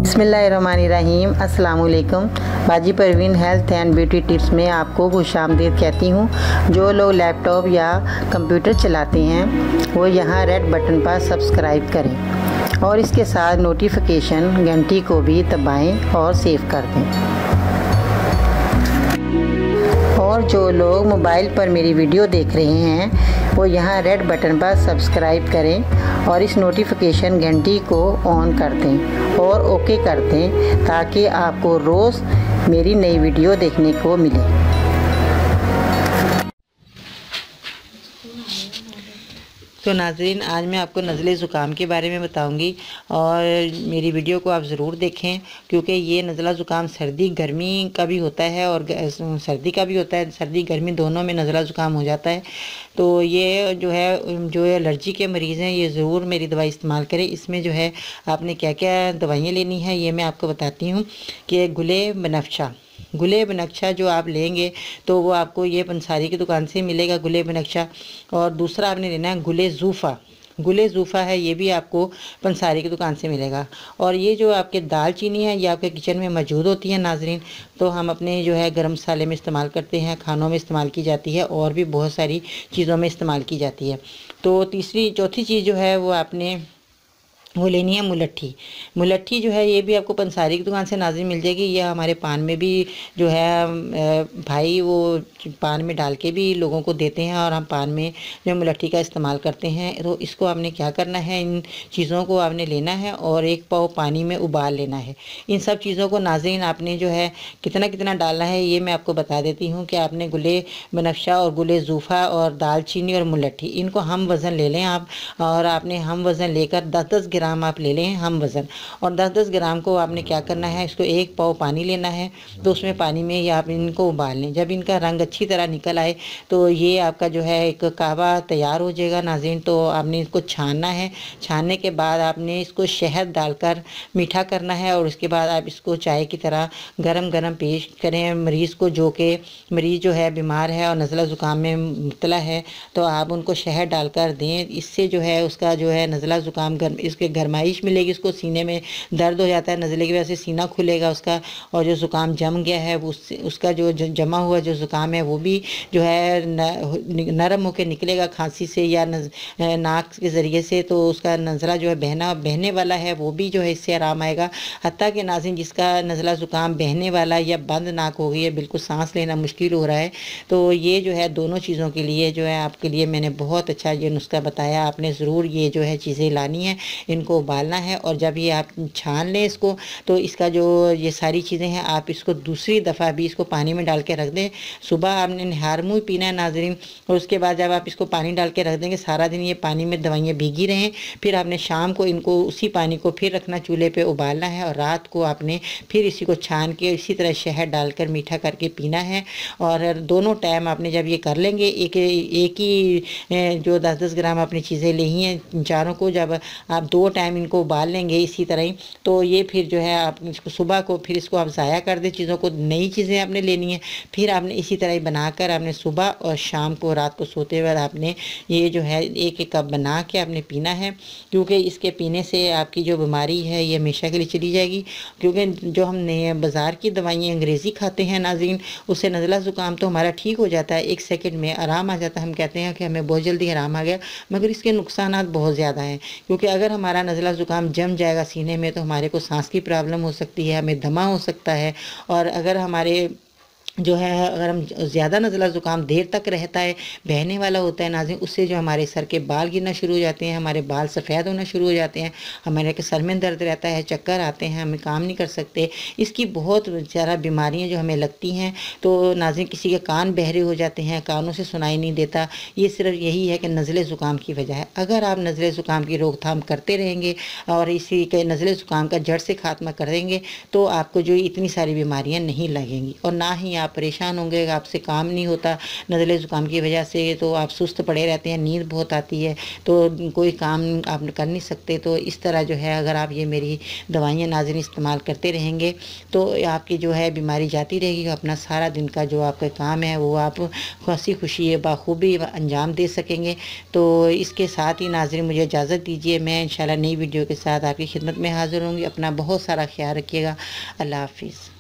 बिस्मिल्लाहिर्रहमानिर्रहीम। अस्सलाम वालेकुम। बाजी Parveen health and beauty tips में आपको खुशामदीद कहती हूँ। जो लोग लैपटॉप या कंप्यूटर चलाते हैं वो यहाँ रेड बटन पर सब्सक्राइब करें और इसके साथ नोटिफिकेशन घंटी को भी दबाएं और सेव कर दें। और जो लोग मोबाइल पर मेरी वीडियो देख रहे हैं वो यहाँ रेड बटन पर सब्सक्राइब करें और इस नोटिफिकेशन घंटी को ऑन कर दें और ओके कर दें ताकि आपको रोज़ मेरी नई वीडियो देखने को मिले। तो नाज़रीन, आज मैं आपको नज़ले ज़ुकाम के बारे में बताऊंगी और मेरी वीडियो को आप ज़रूर देखें क्योंकि ये नज़ला ज़ुकाम सर्दी गर्मी का भी होता है और सर्दी का भी होता है। सर्दी गर्मी दोनों में नज़ला ज़ुकाम हो जाता है। तो ये जो एलर्जी के मरीज़ हैं ये ज़रूर मेरी दवाई इस्तेमाल करें। इसमें जो है आपने क्या क्या दवाइयाँ लेनी है ये मैं आपको बताती हूँ कि गुले बनक्शा जो आप लेंगे तो वो आपको ये पंसारी की दुकान से मिलेगा, गुले बनक्शा। और दूसरा आपने लेना है गुले ज़ूफ़ा है, ये भी आपको पंसारी की दुकान से मिलेगा। और ये जो आपके दालचीनी है ये आपके किचन में मौजूद होती है नाजरीन। तो हम अपने जो है गरम मसाले में इस्तेमाल करते हैं, खानों में इस्तेमाल की जाती है और भी बहुत सारी चीज़ों में इस्तेमाल की जाती है। तो चौथी चीज़ जो है वो आपने वो लेनी है मुलट्ठी जो है ये भी आपको पंसारी की दुकान से नाज़रीन मिल जाएगी। ये हमारे पान में भी जो है भाई वो पान में डाल के भी लोगों को देते हैं और हम पान में जो मुलट्ठी का इस्तेमाल करते हैं। तो इसको आपने क्या करना है, इन चीज़ों को आपने लेना है और एक पाव पानी में उबाल लेना है। इन सब चीज़ों को नाज़रीन आपने जो है कितना कितना डालना है ये मैं आपको बता देती हूँ कि आपने गुले बनक्शा और गुले ज़ूफ़ा और दालचीनी और मुलट्ठी इनको हम वज़न ले लें आप। और आपने हम वज़न लेकर 10-10 ग्राम आप ले लें हम वज़न। और 10-10 ग्राम को आपने क्या करना है, इसको एक पाव पानी लेना है। तो उसमें पानी में ये आप इनको उबाल लें। जब इनका रंग अच्छी तरह निकल आए तो ये आपका जो है एक कहवा तैयार हो जाएगा नाज़रीन। तो आपने इसको छानना है। छानने के बाद आपने इसको शहद डालकर मीठा करना है और उसके बाद आप इसको चाय की तरह गरम गरम पेश करें मरीज़ को, जो कि मरीज़ जो है बीमार है और नज़ला ज़ुकाम में मुब्तला है तो आप उनको शहद डालकर दें। इससे जो है उसका जो है नज़ला ज़ुकाम इसके गरमाइश मिलेगी, उसको सीने में दर्द हो जाता है, नज़ले की वजह से सीना खुलेगा उसका। और जो ज़ुकाम जम गया है वो उसका जो जमा हुआ जो ज़ुकाम है वो भी जो है नरम होकर निकलेगा खांसी से या नाक के ज़रिए से। तो उसका नज़ला जो है बहने वाला है वो भी जो है इससे आराम आएगा। हत्ता कि नाज़रीन जिसका नज़ला ज़ुकाम बहने वाला या बंद नाक हो गई है, बिल्कुल सांस लेना मुश्किल हो रहा है, तो ये जो है दोनों चीज़ों के लिए जो है आपके लिए मैंने बहुत अच्छा ये नुस्खा बताया। आपने ज़रूर ये जो है चीज़ें लानी है, इनको उबालना है। और जब ये आप छान लें इसको तो इसका जो ये सारी चीज़ें हैं आप इसको दूसरी दफ़ा भी इसको पानी में डाल के रख दें। सुबह आपने निहार मुँह पीना है नाज़रीन। और उसके बाद जब आप इसको पानी डाल के रख देंगे सारा दिन ये पानी में दवाइयाँ भीगी रहें। फिर आपने शाम को इनको उसी पानी को फिर रखना, चूल्हे पे उबालना है और रात को आपने फिर इसी को छान के इसी तरह शहद डालकर मीठा करके पीना है। और दोनों टाइम आपने जब ये कर लेंगे एक ही जो 10-10 ग्राम आपने चीज़ें ली हैं चारों को जब आप 2 टाइम इनको उबाल लेंगे इसी तरह ही, तो ये फिर जो है आप इसको सुबह को फिर इसको आप ज़ाया कर दें चीज़ों को। नई चीज़ें आपने लेनी है फिर आपने इसी तरह ही बनाकर आपने सुबह और शाम को रात को सोते वक्त आपने ये जो है एक एक कप बना के आपने पीना है। क्योंकि इसके पीने से आपकी जो बीमारी है ये हमेशा के लिए चली जाएगी। क्योंकि जो हम बाज़ार की दवाइयाँ अंग्रेज़ी खाते हैं नाज़रीन उससे नज़ला ज़ुकाम तो हमारा ठीक हो जाता है, 1 सेकंड में आराम आ जाता है। हम कहते हैं कि हमें बहुत जल्दी आराम आ गया, मगर इसके नुकसान बहुत ज़्यादा हैं। क्योंकि अगर हमारा नज़ला ज़ुकाम जम जाएगा सीने में तो हमारे को सांस की प्रॉब्लम हो सकती है, हमें दमा हो सकता है। और अगर हमारे जो है अगर हम ज़्यादा नज़ला ज़ुकाम देर तक रहता है, बहने वाला होता है नाज़रीन, उससे जो हमारे सर के बाल गिरना शुरू हो जाते हैं, हमारे बाल सफ़ेद होना शुरू हो जाते हैं, हमारे के सर में दर्द रहता है, चक्कर आते हैं, हमें काम नहीं कर सकते। इसकी बहुत ज़्यादा बीमारियां जो हमें लगती हैं। तो नाज़रीन किसी के कान बहरे हो जाते हैं, कानों से सुनाई नहीं देता, ये सिर्फ यही है कि नज़ले ज़ुकाम की वजह है। अगर आप नज़ले ज़ुकाम की रोकथाम करते रहेंगे और इसी के नज़ले ज़ुकाम का जड़ से खात्मा कर देंगे तो आपको जो इतनी सारी बीमारियाँ नहीं लगेंगी और ना ही आप परेशान होंगे, आपसे काम नहीं होता नज़ले ज़ुकाम की वजह से, तो आप सुस्त पड़े रहते हैं, नींद बहुत आती है, तो कोई काम आप कर नहीं सकते। तो इस तरह जो है अगर आप ये मेरी दवाइयाँ नाज़रीन इस्तेमाल करते रहेंगे तो आपकी जो है बीमारी जाती रहेगी, अपना सारा दिन का जो आपका काम है वो आप हंसी खुशी बाखूबी अंजाम दे सकेंगे। तो इसके साथ ही नाज़रीन मुझे इजाज़त दीजिए, मैं इंशाल्लाह नई वीडियो के साथ आपकी खिदमत में हाज़िर होंगी। अपना बहुत सारा ख्याल रखिएगा। अल्लाह हाफ़िज़।